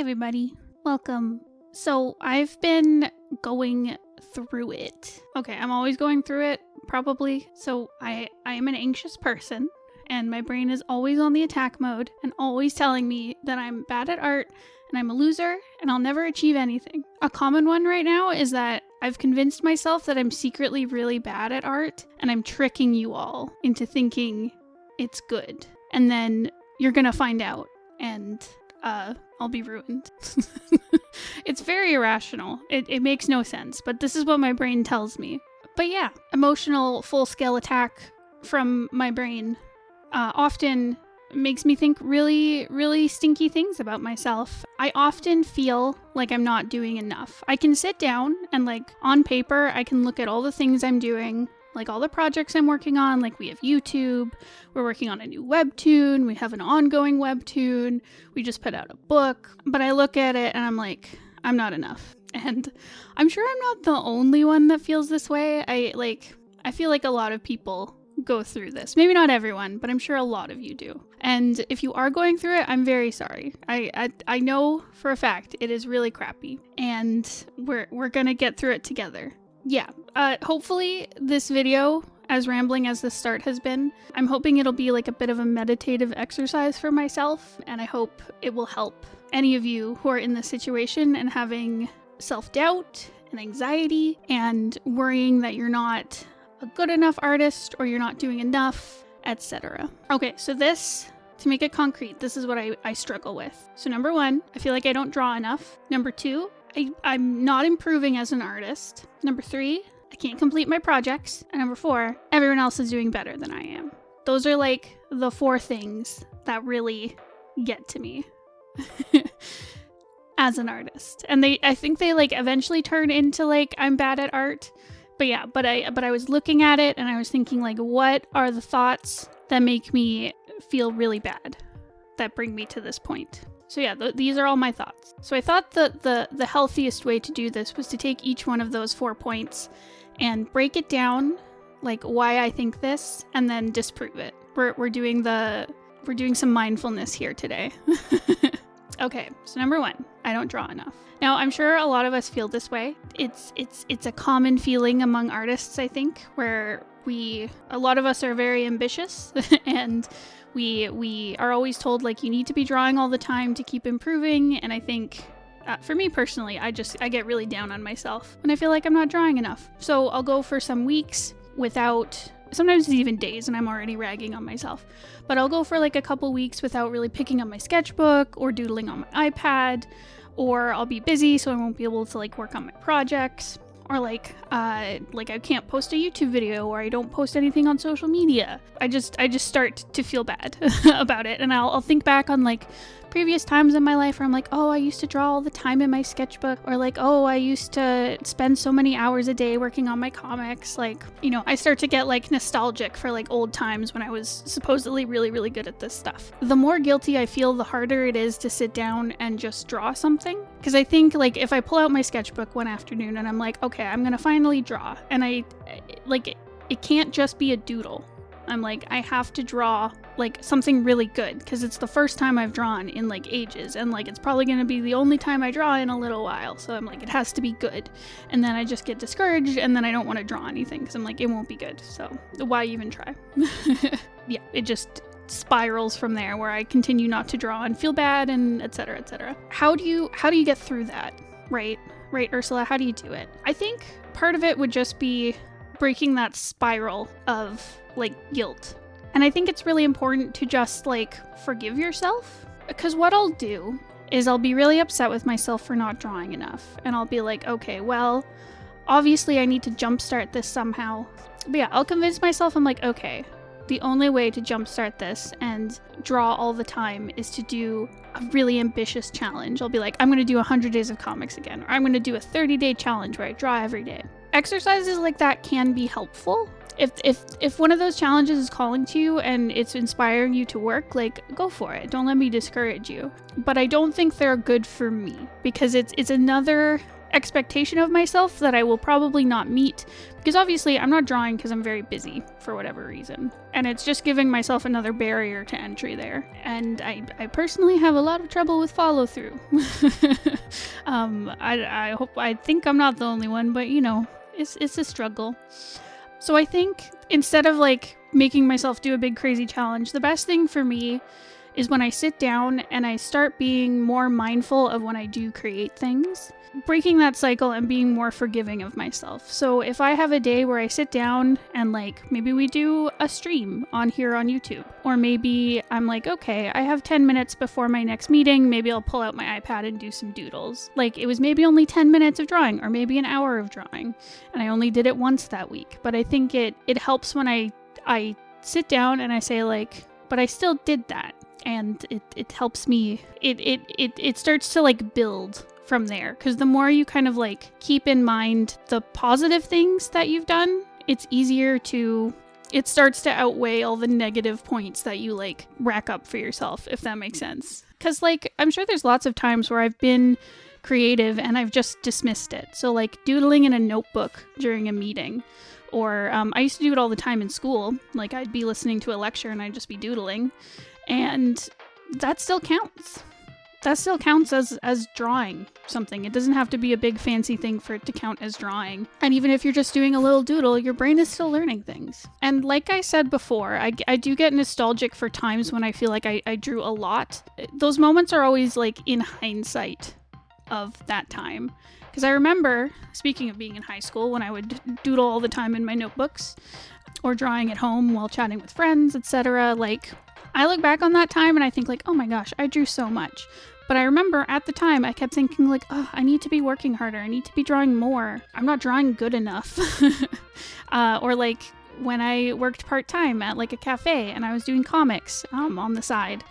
everybody. Welcome. So I've been going through it. Okay, I'm always going through it, probably. So I am an anxious person, and my brain is always on the attack mode and always telling me that I'm bad at art and I'm a loser and I'll never achieve anything. A common one right now is that I've convinced myself that I'm secretly really bad at art and I'm tricking you all into thinking it's good. And then you're gonna find out and I'll be ruined. It's very irrational. It makes no sense, but this is what my brain tells me. But yeah, emotional full-scale attack from my brain often makes me think really, really stinky things about myself. I often feel like I'm not doing enough. I can sit down and on paper, I can look at all the things I'm doing, all the projects I'm working on. We have YouTube, we're working on a new webtoon, we have an ongoing webtoon, we just put out a book. But I look at it and I'm like, I'm not enough. And I'm sure I'm not the only one that feels this way. I feel like a lot of people go through this. Maybe not everyone, but I'm sure a lot of you do. And if you are going through it, I'm very sorry. I know for a fact it is really crappy, and we're gonna get through it together. Yeah, hopefully this video, as rambling as the start has been, I'm hoping it'll be a bit of a meditative exercise for myself, and I hope it will help any of you who are in this situation and having self-doubt and anxiety and worrying that you're not a good enough artist or you're not doing enough, etc. Okay, so to make it concrete, this is what I struggle with. So number 1, I feel like I don't draw enough. Number 2, I'm not improving as an artist. Number 3, I can't complete my projects. And number 4, everyone else is doing better than I am. Those are the 4 things that really get to me as an artist. And I think they eventually turn into I'm bad at art. But yeah, but I was looking at it and I was thinking what are the thoughts that make me feel really bad, that bring me to this point. So yeah, these are all my thoughts. So I thought the healthiest way to do this was to take each one of those 4 points and break it down, why I think this, and then disprove it. We're doing some mindfulness here today. Okay, so number 1, I don't draw enough. Now, I'm sure a lot of us feel this way. It's a common feeling among artists, I think, where a lot of us are very ambitious and we are always told you need to be drawing all the time to keep improving. And I think for me personally, I get really down on myself when I feel like I'm not drawing enough. So I'll go for some weeks without, sometimes it's even days and I'm already ragging on myself, but I'll go for a couple weeks without really picking up my sketchbook or doodling on my iPad, or I'll be busy so I won't be able to work on my projects, or I can't post a YouTube video, or I don't post anything on social media. I just start to feel bad about it, and I'll think back on previous times in my life where I'm oh, I used to draw all the time in my sketchbook, or oh, I used to spend so many hours a day working on my comics. I start to get nostalgic for old times when I was supposedly really, really good at this stuff. The more guilty I feel, the harder it is to sit down and just draw something. Because I think if I pull out my sketchbook one afternoon and I'm okay, I'm gonna finally draw, and it can't just be a doodle. I'm I have to draw something really good, because it's the first time I've drawn in ages, and it's probably going to be the only time I draw in a little while, so I'm it has to be good. And then I just get discouraged, and then I don't want to draw anything because I'm it won't be good, so why even try? Yeah, it just spirals from there, where I continue not to draw and feel bad, and etc., etc. How do you get through that? Right, Ursula, how do you do it? I think part of it would just be breaking that spiral of guilt. And I think it's really important to just forgive yourself, because what I'll do is I'll be really upset with myself for not drawing enough, and I'll be okay, well, obviously I need to jumpstart this somehow. But yeah, I'll convince myself, I'm okay, the only way to jumpstart this and draw all the time is to do a really ambitious challenge. I'll be I'm going to do 100 days of comics again, or I'm going to do a 30-day challenge where I draw every day. Exercises like that can be helpful. If one of those challenges is calling to you and it's inspiring you to work, go for it. Don't let me discourage you. But I don't think they're good for me, because it's another expectation of myself that I will probably not meet, because obviously I'm not drawing because I'm very busy for whatever reason, and it's just giving myself another barrier to entry there. And I personally have a lot of trouble with follow through. I think I'm not the only one, but you know, it's a struggle. So I think instead of like making myself do a big crazy challenge, the best thing for me is when I sit down and I start being more mindful of when I do create things, breaking that cycle and being more forgiving of myself. So if I have a day where I sit down and like maybe we do a stream on here on YouTube, or maybe I'm like, okay, I have 10 minutes before my next meeting, maybe I'll pull out my iPad and do some doodles. Like it was maybe only 10 minutes of drawing or maybe an hour of drawing, and I only did it once that week. But I think it helps when I sit down and I say like, but I still did that. And it helps me, it starts to like build from there, because the more you kind of like keep in mind the positive things that you've done, it's easier to, it starts to outweigh all the negative points that you like rack up for yourself, if that makes sense. Because like I'm sure there's lots of times where I've been creative and I've just dismissed it. So like doodling in a notebook during a meeting, or I used to do it all the time in school. Like I'd be listening to a lecture and I'd just be doodling. And that still counts. That still counts as drawing something. It doesn't have to be a big fancy thing for it to count as drawing. And even if you're just doing a little doodle, your brain is still learning things. And like I said before, I do get nostalgic for times when I feel like I drew a lot. Those moments are always like in hindsight of that time. Because I remember, speaking of being in high school, when I would doodle all the time in my notebooks or drawing at home while chatting with friends, etc., like I look back on that time and I think like, oh my gosh, I drew so much. But I remember at the time I kept thinking like, oh, I need to be working harder. I need to be drawing more. I'm not drawing good enough. Or like when I worked part-time at like a cafe and I was doing comics on the side.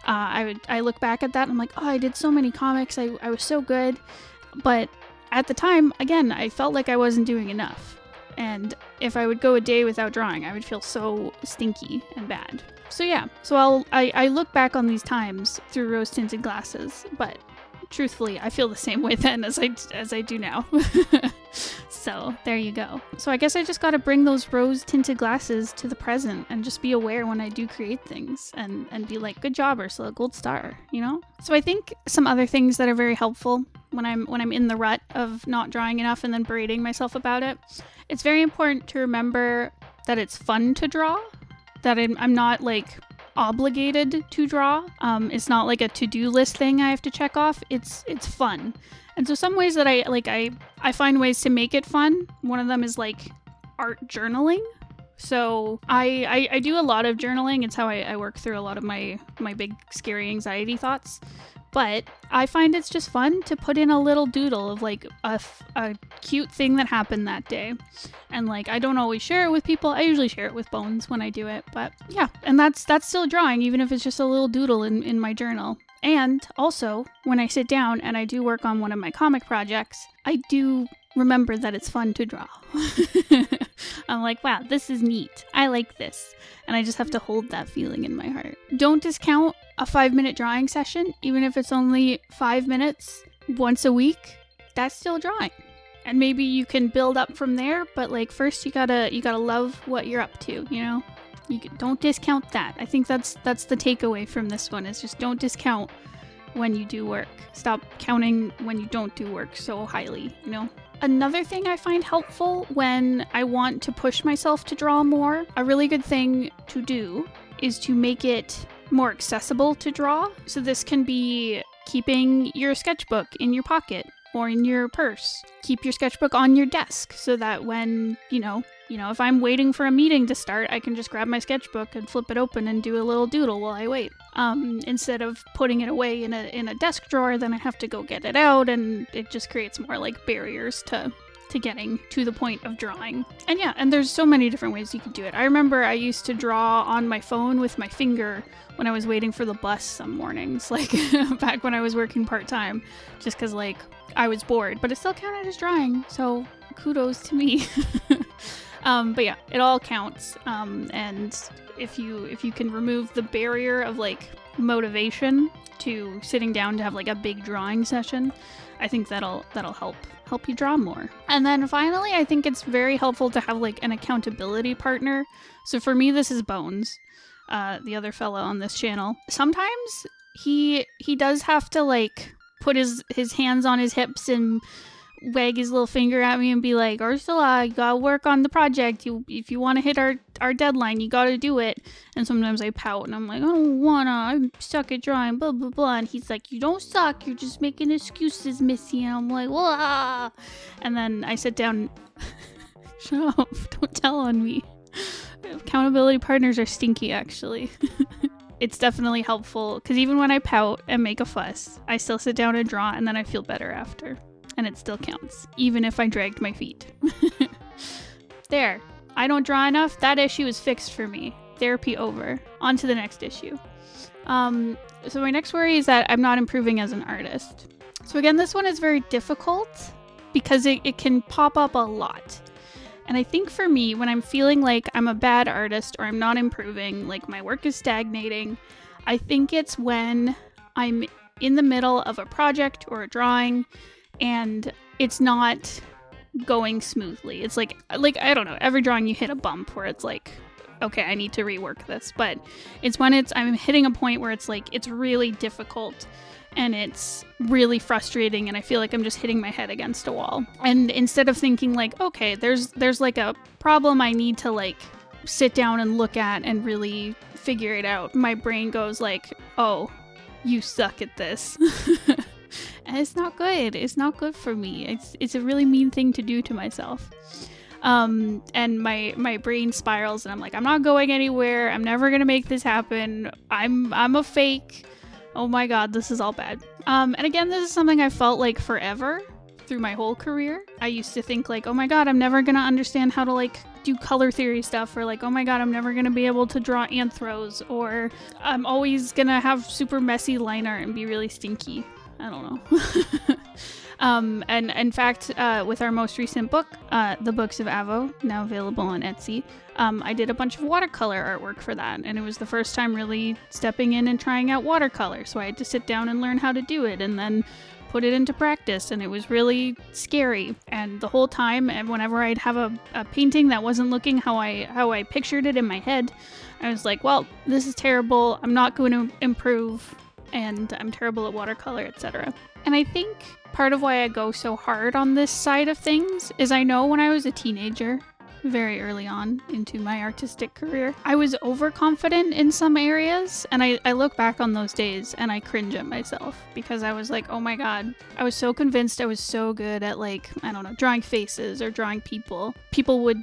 I look back at that and I'm like, oh, I did so many comics. I was so good. But at the time, again, I felt like I wasn't doing enough. And if I would go a day without drawing, I would feel so stinky and bad. So yeah, so I look back on these times through rose-tinted glasses, but truthfully, I feel the same way then as I do now. So there you go. So I guess I just got to bring those rose-tinted glasses to the present and just be aware when I do create things and be like, good job, Ursula, gold star, you know? So I think some other things that are very helpful when I'm in the rut of not drawing enough and then berating myself about it, it's very important to remember that it's fun to draw, that I'm not like obligated to draw. It's not like a to-do list thing I have to check off. It's fun. And so some ways that I find ways to make it fun. One of them is like art journaling. So I do a lot of journaling. It's how I work through a lot of my big scary anxiety thoughts. But I find it's just fun to put in a little doodle of like a cute thing that happened that day. And like, I don't always share it with people. I usually share it with Bones when I do it. But yeah, and that's still drawing, even if it's just a little doodle in my journal. And also, when I sit down and I do work on one of my comic projects, I do remember that it's fun to draw. I'm like, wow, this is neat. I like this. And I just have to hold that feeling in my heart. Don't discount a 5-minute drawing session, even if it's only 5 minutes once a week. That's still drawing. And maybe you can build up from there, but like first you gotta love what you're up to, you know? Don't discount that. I think that's the takeaway from this one, is just don't discount when you do work. Stop counting when you don't do work so highly, you know? Another thing I find helpful when I want to push myself to draw more, a really good thing to do is to make it more accessible to draw. So this can be keeping your sketchbook in your pocket or in your purse. Keep your sketchbook on your desk so that when, you know, if I'm waiting for a meeting to start, I can just grab my sketchbook and flip it open and do a little doodle while I wait. Instead of putting it away in a desk drawer, then I have to go get it out, and it just creates more like barriers to getting to the point of drawing. And yeah, and there's so many different ways you can do it. I remember I used to draw on my phone with my finger when I was waiting for the bus some mornings, like back when I was working part-time, just because like I was bored, but it still counted as drawing, so kudos to me. But yeah, it all counts. And if you can remove the barrier of like motivation to sitting down to have like a big drawing session, I think that'll help you draw more. And then finally, I think it's very helpful to have like an accountability partner. So for me, this is Bones, the other fellow on this channel. Sometimes he does have to like put his hands on his hips and wag his little finger at me and be like, Ursula, you gotta work on the project. If you want to hit our deadline, you gotta do it. And sometimes I pout and I'm like, I don't wanna, I'm stuck at drawing, blah blah blah. And he's like, you don't suck, you're just making excuses, Missy. And I'm like, wah. And then I sit down. Shut up, don't tell on me. Accountability partners are stinky, actually. It's definitely helpful because even when I pout and make a fuss, I still sit down and draw and then I feel better after. And it still counts, even if I dragged my feet. There. I don't draw enough. That issue is fixed for me. Therapy over. On to the next issue. So my next worry is that I'm not improving as an artist. So again, this one is very difficult because it can pop up a lot. And I think for me, when I'm feeling like I'm a bad artist or I'm not improving, like my work is stagnating, I think it's when I'm in the middle of a project or a drawing and it's not going smoothly. It's like I don't know, every drawing you hit a bump where it's like, okay, I need to rework this. But it's when I'm hitting a point where it's like it's really difficult and it's really frustrating and I feel like I'm just hitting my head against a wall. And instead of thinking like, okay, there's like a problem I need to like sit down and look at and really figure it out, my brain goes like, oh, you suck at this. And it's not good. It's not good for me. It's a really mean thing to do to myself. And my brain spirals and I'm like, I'm not going anywhere. I'm never going to make this happen. I'm a fake. Oh my God, this is all bad. And again, this is something I felt like forever through my whole career. I used to think like, oh my God, I'm never going to understand how to like do color theory stuff, or like, oh my God, I'm never going to be able to draw anthros, or I'm always going to have super messy line art and be really stinky. I don't know. And in fact, with our most recent book, The Books of Avo, now available on Etsy, I did a bunch of watercolor artwork for that. And it was the first time really stepping in and trying out watercolor. So I had to sit down and learn how to do it and then put it into practice. And it was really scary. And the whole time, and whenever I'd have a painting that wasn't looking how I pictured it in my head, I was like, well, this is terrible. I'm not going to improve. And I'm terrible at watercolor, etc. And I think part of why I go so hard on this side of things is I know when I was a teenager, very early on into my artistic career, I was overconfident in some areas. And I look back on those days and I cringe at myself because I was like, oh my God, I was so convinced I was so good at like, I don't know, drawing faces or drawing people. People would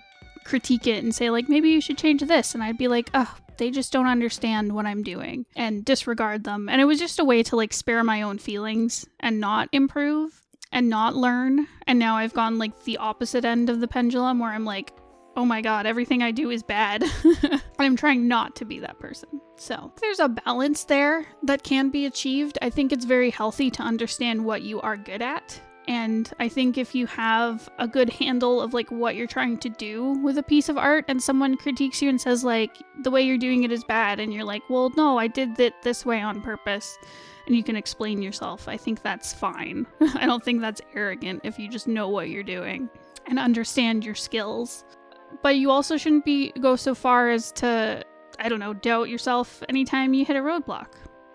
critique it and say like, maybe you should change this. And I'd be like, oh, they just don't understand what I'm doing, and disregard them. And it was just a way to like spare my own feelings and not improve and not learn. And now I've gone like the opposite end of the pendulum where I'm like, oh my God, everything I do is bad. And I'm trying not to be that person. So there's a balance there that can be achieved. I think it's very healthy to understand what you are good at. And I think if you have a good handle of like what you're trying to do with a piece of art and someone critiques you and says like, the way you're doing it is bad, and you're like, well, no, I did it this way on purpose, and you can explain yourself, I think that's fine. I don't think that's arrogant if you just know what you're doing and understand your skills. But you also shouldn't go so far as to, I don't know, doubt yourself anytime you hit a roadblock.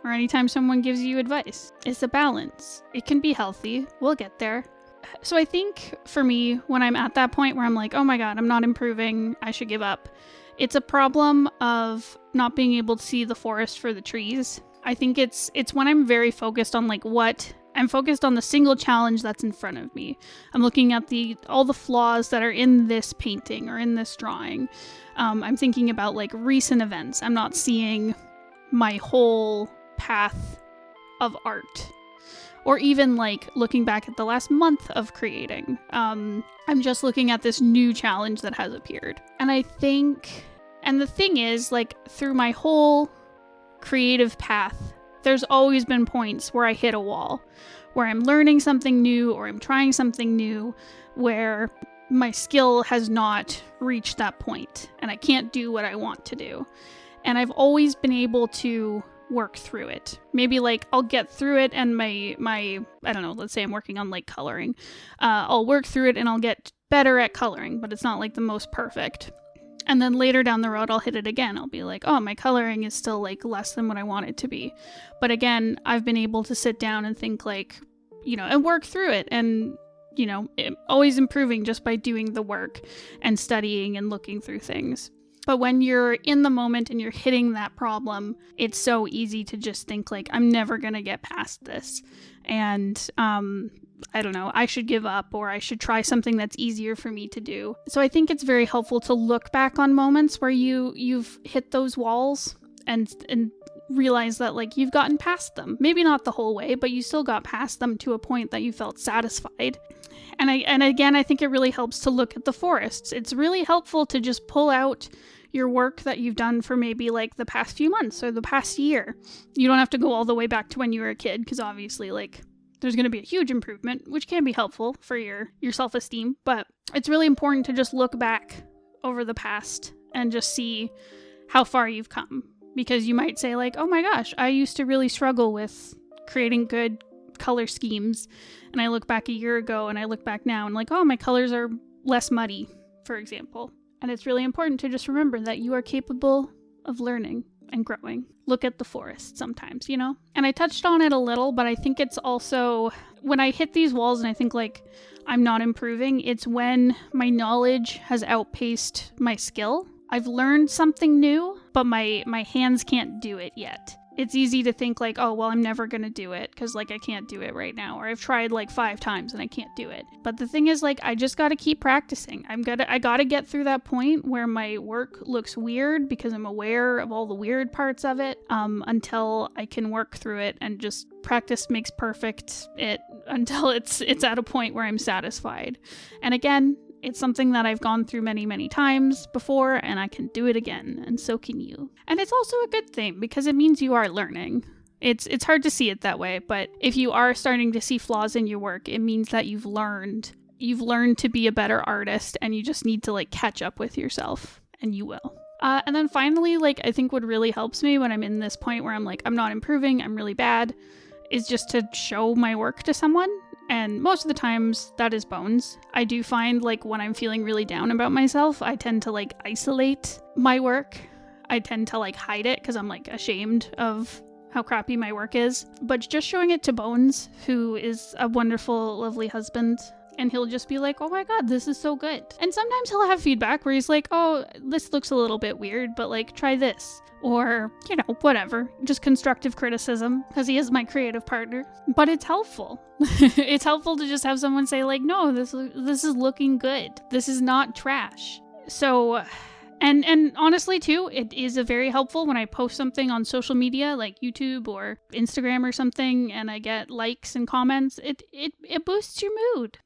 Or anytime someone gives you advice. It's a balance. It can be healthy. We'll get there. So I think for me, when I'm at that point where I'm like, oh my God, I'm not improving, I should give up, it's a problem of not being able to see the forest for the trees. I think it's when I'm very focused on like I'm focused on the single challenge that's in front of me. I'm looking at all the flaws that are in this painting or in this drawing. I'm thinking about like recent events. I'm not seeing my whole path of art, or even like looking back at the last month of creating. I'm just looking at this new challenge that has appeared. And I think, and the thing is, like through my whole creative path, there's always been points where I hit a wall, where I'm learning something new or I'm trying something new, where my skill has not reached that point and I can't do what I want to do. And I've always been able to work through it. Maybe like I'll get through it and my I don't know, let's say I'm working on like coloring. I'll work through it and I'll get better at coloring, but it's not like the most perfect. And then later down the road, I'll hit it again. I'll be like, oh, my coloring is still like less than what I want it to be. But again, I've been able to sit down and think like, and work through it and, always improving just by doing the work and studying and looking through things. But when you're in the moment and you're hitting that problem, it's so easy to just think like, I'm never going to get past this. And, I don't know, I should give up or I should try something that's easier for me to do. So I think it's very helpful to look back on moments where you've hit those walls and realize that like you've gotten past them. Maybe not the whole way, but you still got past them to a point that you felt satisfied. And again, I think it really helps to look at the forests. It's really helpful to just pull out your work that you've done for maybe like the past few months or the past year. You don't have to go all the way back to when you were a kid, because obviously like there's going to be a huge improvement, which can be helpful for your self-esteem. But it's really important to just look back over the past and just see how far you've come. Because you might say like, oh my gosh, I used to really struggle with creating good color schemes. And I look back a year ago and I look back now and like, oh, my colors are less muddy, for example. And it's really important to just remember that you are capable of learning and growing. Look at the forest sometimes, And I touched on it a little, but I think it's also when I hit these walls and I think like I'm not improving, it's when my knowledge has outpaced my skill. I've learned something new, but my hands can't do it yet. It's easy to think like, oh, well, I'm never going to do it because like I can't do it right now. Or I've tried like 5 times and I can't do it. But the thing is like, I just got to keep practicing. I got to get through that point where my work looks weird because I'm aware of all the weird parts of it until I can work through it and just practice makes perfect until it's at a point where I'm satisfied. And again, it's something that I've gone through many, many times before, and I can do it again, and so can you. And it's also a good thing, because it means you are learning. It's hard to see it that way, but if you are starting to see flaws in your work, it means that you've learned to be a better artist, and you just need to, like, catch up with yourself, and you will. And then finally, like, I think what really helps me when I'm in this point where I'm like, I'm not improving, I'm really bad, is just to show my work to someone. And most of the times that is Bones. I do find like when I'm feeling really down about myself, I tend to like isolate my work. I tend to like hide it because I'm like ashamed of how crappy my work is. But just showing it to Bones, who is a wonderful, lovely husband, and he'll just be like, oh my god, this is so good. And sometimes he'll have feedback where he's like, oh, this looks a little bit weird, but like try this. Or, whatever. Just constructive criticism, because he is my creative partner. But it's helpful. It's helpful to just have someone say like, no, this is looking good. This is not trash. So, and honestly too, it is very helpful when I post something on social media like YouTube or Instagram or something, and I get likes and comments. It boosts your mood.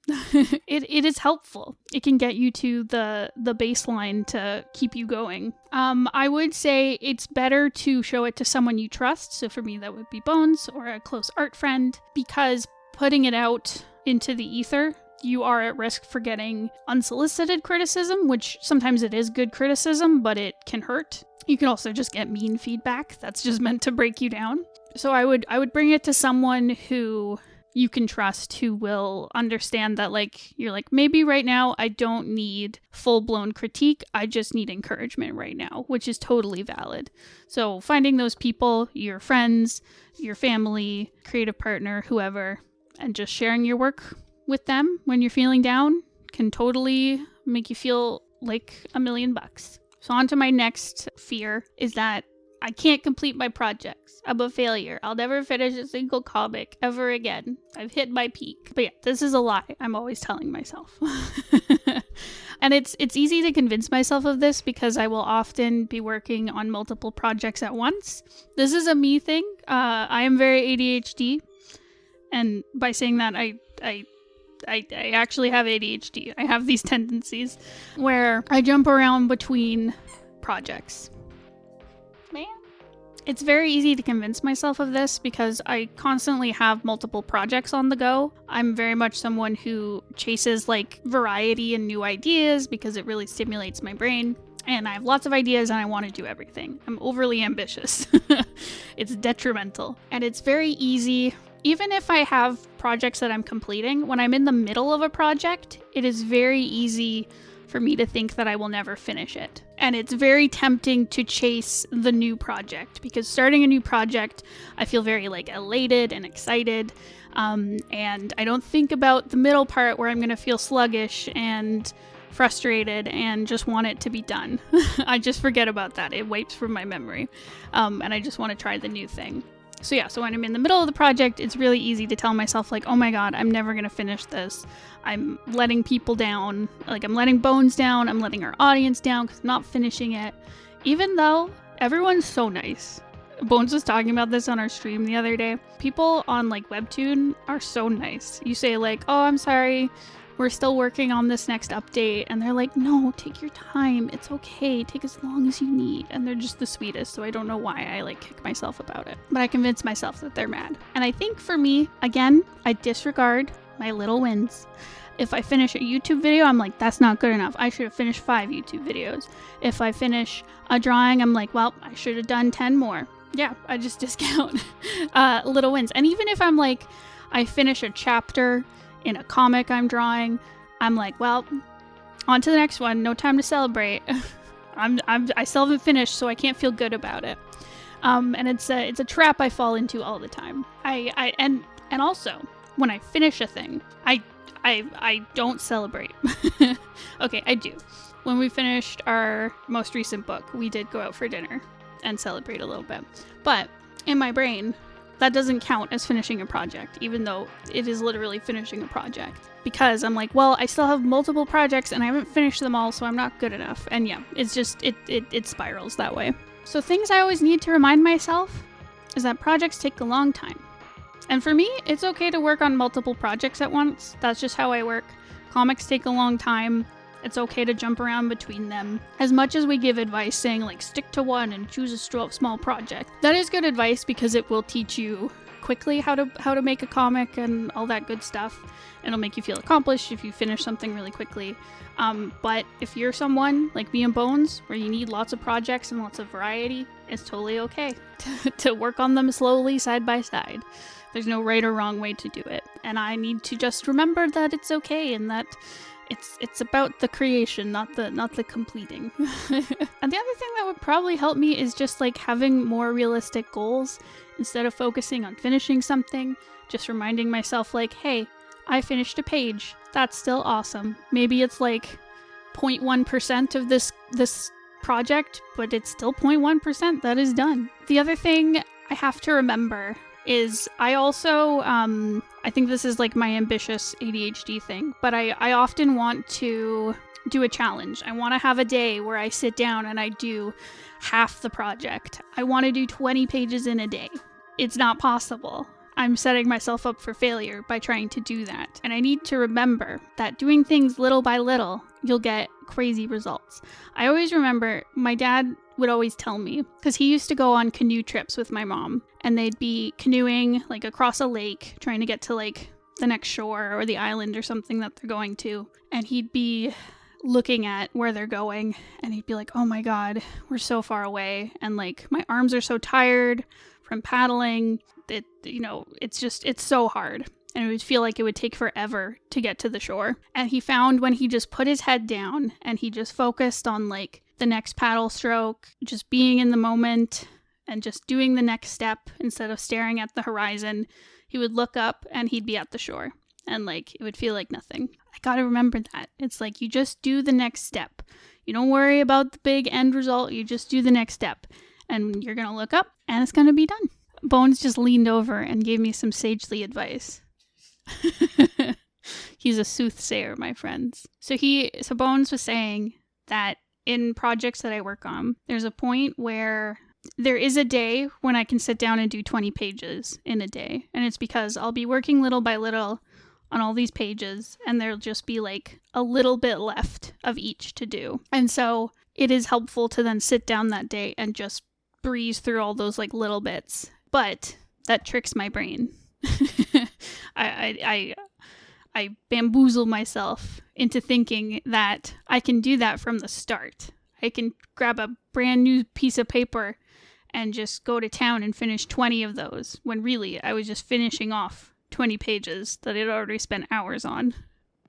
It is helpful. It can get you to the baseline to keep you going. I would say it's better to show it to someone you trust. So for me, that would be Bones or a close art friend, because putting it out into the ether, you are at risk for getting unsolicited criticism, which sometimes it is good criticism, but it can hurt. You can also just get mean feedback that's just meant to break you down. So I would bring it to someone who you can trust, who will understand that like you're like, maybe right now I don't need full-blown critique, I just need encouragement right now, which is totally valid. So finding those people, your friends, your family, creative partner, whoever, and just sharing your work with them when you're feeling down can totally make you feel like $1 million. So on to my next fear is that I can't complete my projects. I'm a failure. I'll never finish a single comic ever again. I've hit my peak. But yeah, this is a lie. I'm always telling myself. And it's easy to convince myself of this because I will often be working on multiple projects at once. This is a me thing. I am very ADHD. And by saying that, I actually have ADHD. I have these tendencies where I jump around between projects. Man. It's very easy to convince myself of this because I constantly have multiple projects on the go. I'm very much someone who chases like variety and new ideas because it really stimulates my brain. And I have lots of ideas and I want to do everything. I'm overly ambitious. It's detrimental. And it's very easy, even if I have projects that I'm completing, when I'm in the middle of a project, it is very easy for me to think that I will never finish it. And it's very tempting to chase the new project, because starting a new project, I feel very like elated and excited. And I don't think about the middle part where I'm going to feel sluggish and frustrated and just want it to be done. I just forget about that. It wipes from my memory. And I just want to try the new thing. So when I'm in the middle of the project, it's really easy to tell myself like, oh my God, I'm never going to finish this. I'm letting people down. Like, I'm letting Bones down. I'm letting our audience down because I'm not finishing it. Even though everyone's so nice. Bones was talking about this on our stream the other day. People on like Webtoon are so nice. You say like, oh, I'm sorry, we're still working on this next update. And they're like, no, take your time. It's okay. Take as long as you need. And they're just the sweetest. So I don't know why I like kick myself about it. But I convince myself that they're mad. And I think for me, again, I disregard my little wins. If I finish a YouTube video, I'm like, that's not good enough. I should have finished 5 YouTube videos. If I finish a drawing, I'm like, well, I should have done 10 more. Yeah, I just discount little wins. And even if I'm like, I finish a chapter in a comic I'm drawing, I'm like, well, on to the next one. No time to celebrate. I still haven't finished, so I can't feel good about it. And it's a trap I fall into all the time. And also when I finish a thing, I don't celebrate. Okay, I do. When we finished our most recent book, we did go out for dinner and celebrate a little bit. But in my brain, that doesn't count as finishing a project, even though it is literally finishing a project. Because I'm like, well, I still have multiple projects and I haven't finished them all, so I'm not good enough. And yeah, it's just, it spirals that way. So things I always need to remind myself is that projects take a long time. And for me, it's okay to work on multiple projects at once. That's just how I work. Comics take a long time. It's okay to jump around between them. As much as we give advice saying like stick to one and choose a small project, that is good advice because it will teach you quickly how to make a comic and all that good stuff. It'll make you feel accomplished if you finish something really quickly. But if you're someone like me and Bones, where you need lots of projects and lots of variety, it's totally okay to work on them slowly side by side. There's no right or wrong way to do it. And I need to just remember that it's okay and that it's about the creation, not the completing. And the other thing that would probably help me is just like having more realistic goals instead of focusing on finishing something. Just reminding myself like, hey, I finished a page. That's still awesome. Maybe it's like 0.1% of this project, but it's still 0.1% that is done. The other thing I have to remember is I also, I think this is like my ambitious ADHD thing, but I often want to do a challenge. I want to have a day where I sit down and I do half the project. I want to do 20 pages in a day. It's not possible. I'm setting myself up for failure by trying to do that. And I need to remember that doing things little by little, you'll get crazy results. I always remember my dad would always tell me, because he used to go on canoe trips with my mom, and they'd be canoeing like across a lake, trying to get to like the next shore or the island or something that they're going to. And he'd be looking at where they're going, and he'd be like, oh my God, we're so far away. And like, my arms are so tired from paddling. It's so hard. And it would feel like it would take forever to get to the shore. And he found when he just put his head down and he just focused on like the next paddle stroke, just being in the moment and just doing the next step instead of staring at the horizon, he would look up and he'd be at the shore. And like, it would feel like nothing. I gotta remember that. It's like, you just do the next step. You don't worry about the big end result. You just do the next step. And you're gonna look up and it's gonna be done. Bones just leaned over and gave me some sagely advice. He's a soothsayer, my friends. So Bones was saying that in projects that I work on, there's a point where there is a day when I can sit down and do 20 pages in a day. And it's because I'll be working little by little on all these pages, and there'll just be like a little bit left of each to do. And so it is helpful to then sit down that day and just breeze through all those like little bits. But that tricks my brain. I bamboozle myself into thinking that I can do that from the start. I can grab a brand new piece of paper and just go to town and finish 20 of those, when really I was just finishing off 20 pages that I'd already spent hours on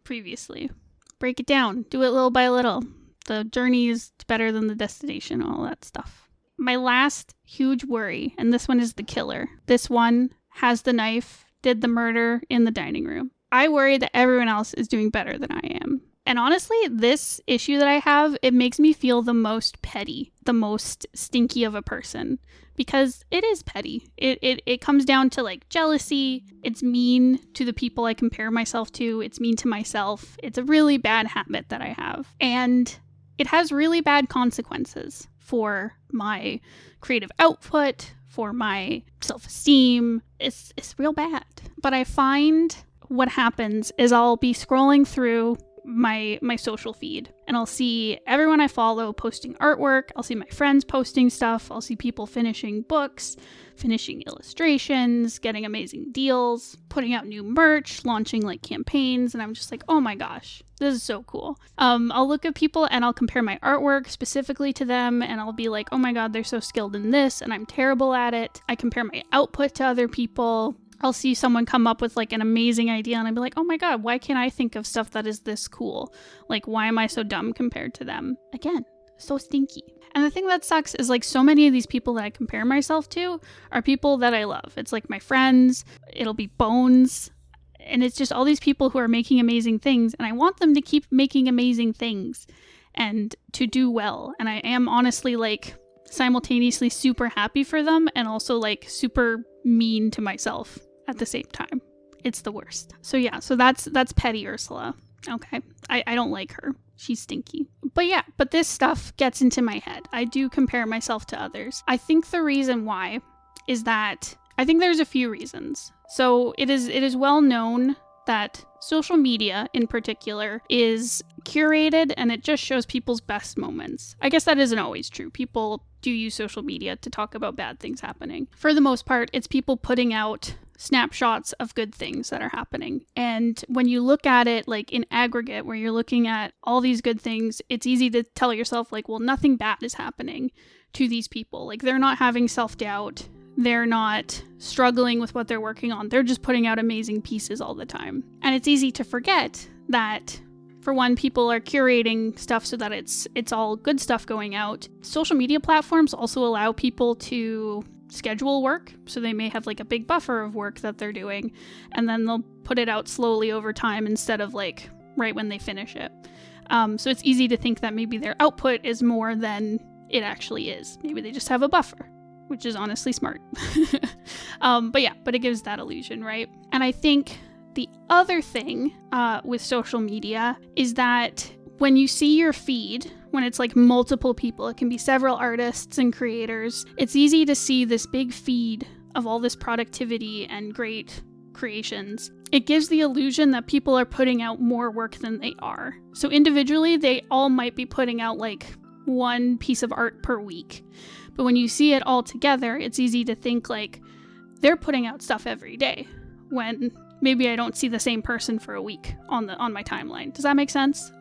previously. Break it down. Do it little by little. The journey is better than the destination, all that stuff. My last huge worry, and this one is the killer. This one has the knife, did the murder in the dining room. I worry that everyone else is doing better than I am. And honestly, this issue that I have, it makes me feel the most petty, the most stinky of a person, because it is petty. It comes down to like jealousy. It's mean to the people I compare myself to. It's mean to myself. It's a really bad habit that I have. And it has really bad consequences for my creative output, for my self-esteem. It's real bad. But I find what happens is I'll be scrolling through my social feed, and I'll see everyone I follow posting artwork. I'll see my friends posting stuff. I'll see people finishing books, finishing illustrations, getting amazing deals, putting out new merch, launching like campaigns, and I'm just like, oh my gosh, this is so cool. I'll look at people and I'll compare my artwork specifically to them, and I'll be like, oh my god, they're so skilled in this and I'm terrible at it. I compare my output to other people. I'll see someone come up with like an amazing idea and I'll be like, oh my god, why can't I think of stuff that is this cool? Like, why am I so dumb compared to them? Again, so stinky. And the thing that sucks is like so many of these people that I compare myself to are people that I love. It's like my friends, it'll be Bones, and it's just all these people who are making amazing things, and I want them to keep making amazing things and to do well. And I am honestly like simultaneously super happy for them and also like super mean to myself at the same time. It's the worst. So yeah, so that's petty Ursula. Okay. I don't like her. She's stinky. But this stuff gets into my head. I do compare myself to others. I think the reason why is that I think there's a few reasons. So it is well known that social media in particular is curated and it just shows people's best moments. I guess that isn't always true. People do use social media to talk about bad things happening. For the most part, it's people putting out snapshots of good things that are happening. And when you look at it like in aggregate, where you're looking at all these good things, it's easy to tell yourself like, well, nothing bad is happening to these people. Like, they're not having self-doubt. They're not struggling with what they're working on. They're just putting out amazing pieces all the time. And it's easy to forget that, for one, people are curating stuff so that it's all good stuff going out. Social media platforms also allow people to schedule work. So they may have like a big buffer of work that they're doing, and then they'll put it out slowly over time instead of like right when they finish it. So it's easy to think that maybe their output is more than it actually is. Maybe they just have a buffer, which is honestly smart. But it gives that illusion, right? And I think the other thing with social media is that when you see your feed, when it's like multiple people, it can be several artists and creators, it's easy to see this big feed of all this productivity and great creations. It gives the illusion that people are putting out more work than they are. So individually, they all might be putting out like one piece of art per week. But when you see it all together, it's easy to think like they're putting out stuff every day, when maybe I don't see the same person for a week on my timeline. Does that make sense?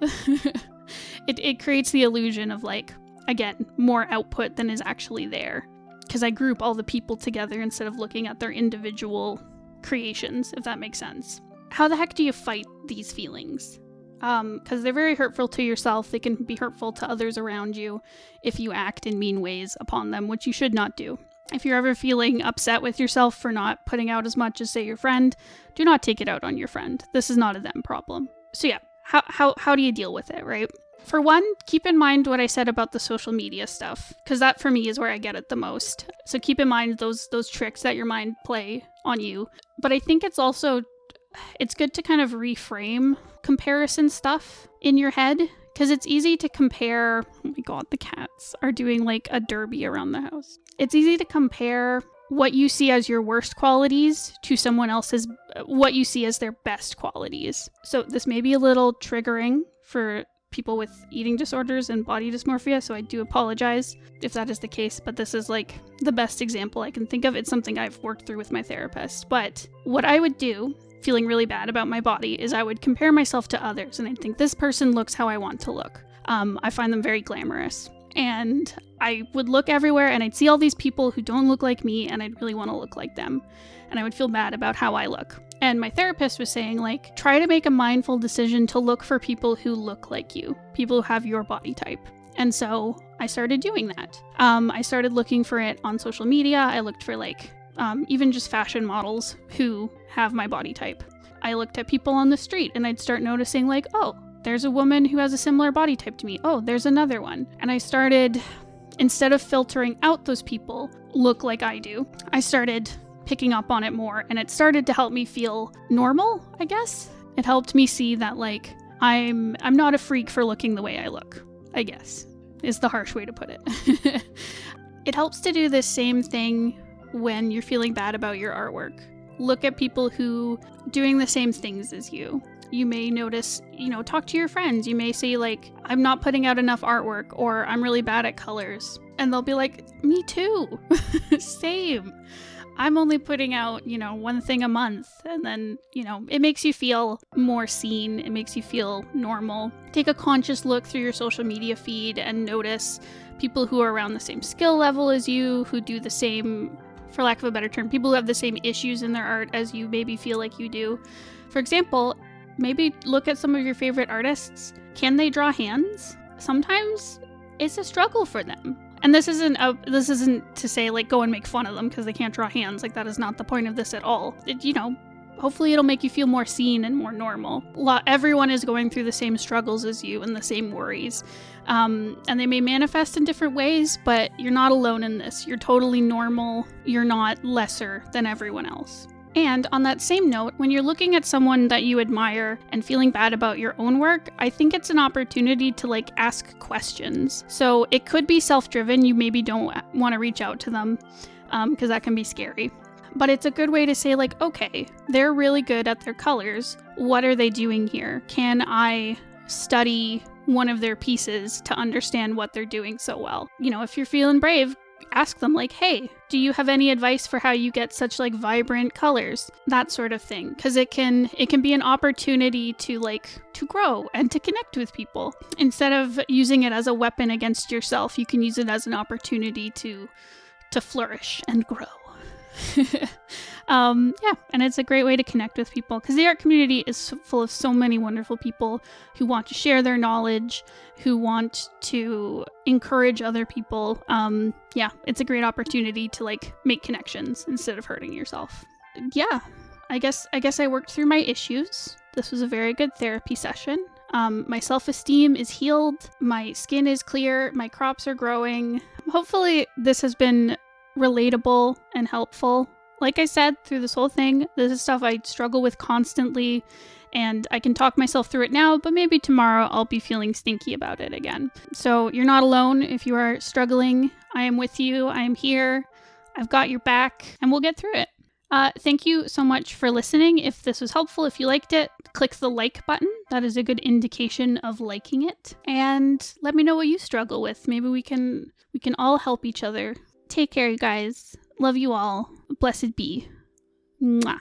It creates the illusion of like, again, more output than is actually there, because I group all the people together instead of looking at their individual creations, if that makes sense. How the heck do you fight these feelings? Because they're very hurtful to yourself. They can be hurtful to others around you if you act in mean ways upon them, which you should not do. If you're ever feeling upset with yourself for not putting out as much as, say, your friend, do not take it out on your friend. This is not a them problem. So yeah, how do you deal with it, right? For one, keep in mind what I said about the social media stuff, because that for me is where I get it the most. So keep in mind those tricks that your mind play on you. But I think it's good to kind of reframe comparison stuff in your head, because it's easy to compare. Oh my god, the cats are doing like a derby around the house. It's easy to compare what you see as your worst qualities to someone else's, what you see as their best qualities. So this may be a little triggering for people with eating disorders and body dysmorphia, so I do apologize if that is the case, but this is like the best example I can think of. It's something I've worked through with my therapist. But what I would do, feeling really bad about my body, is I would compare myself to others, and I'd think, this person looks how I want to look. I find them very glamorous. And I would look everywhere and I'd see all these people who don't look like me and I'd really want to look like them. And I would feel bad about how I look. And my therapist was saying, like, try to make a mindful decision to look for people who look like you, people who have your body type. And so I started doing that. I started looking for it on social media. I looked for even just fashion models who have my body type. I looked at people on the street and I'd start noticing like, oh, there's a woman who has a similar body type to me. Oh, there's another one. And I started, instead of filtering out those people look like I do, I started picking up on it more, and it started to help me feel normal, I guess. It helped me see that like I'm not a freak for looking the way I look, I guess, is the harsh way to put it. It helps to do the same thing when you're feeling bad about your artwork. Look at people who doing the same things as you. You may notice, talk to your friends. You may say like, I'm not putting out enough artwork, or I'm really bad at colors. And they'll be like, me too. Same. I'm only putting out, one thing a month. And then, it makes you feel more seen. It makes you feel normal. Take a conscious look through your social media feed and notice people who are around the same skill level as you, who do the same, for lack of a better term, people who have the same issues in their art as you maybe feel like you do. For example, maybe look at some of your favorite artists. Can they draw hands? Sometimes it's a struggle for them. And this isn't to say like go and make fun of them because they can't draw hands. Like that is not the point of this at all. Hopefully it'll make you feel more seen and more normal. Everyone is going through the same struggles as you and the same worries. And they may manifest in different ways, but you're not alone in this. You're totally normal. You're not lesser than everyone else. And on that same note, when you're looking at someone that you admire and feeling bad about your own work, I think it's an opportunity to ask questions. So it could be self-driven. You maybe don't want to reach out to them because that can be scary. But it's a good way to say okay, they're really good at their colors. What are they doing here? Can I study one of their pieces to understand what they're doing so well? If you're feeling brave, ask them hey, do you have any advice for how you get such vibrant colors? That sort of thing. Because it can be an opportunity to grow and to connect with people. Instead of using it as a weapon against yourself, you can use it as an opportunity to flourish and grow. And it's a great way to connect with people because the art community is full of so many wonderful people who want to share their knowledge, who want to encourage other people. It's a great opportunity to make connections instead of hurting yourself. I guess I worked through my issues. This was a very good therapy session. My self-esteem is healed. My skin is clear. My crops are growing. Hopefully this has been relatable and helpful. Like I said, through this whole thing, this is stuff I struggle with constantly, and I can talk myself through it now, but maybe tomorrow I'll be feeling stinky about it again. So you're not alone if you are struggling. I am with you. I am here. I've got your back, and we'll get through it. Thank you so much for listening. If this was helpful, if you liked it, click the like button. That is a good indication of liking it. And let me know what you struggle with. Maybe we can all help each other. Take care, you guys. Love you all. Blessed be. Mwah.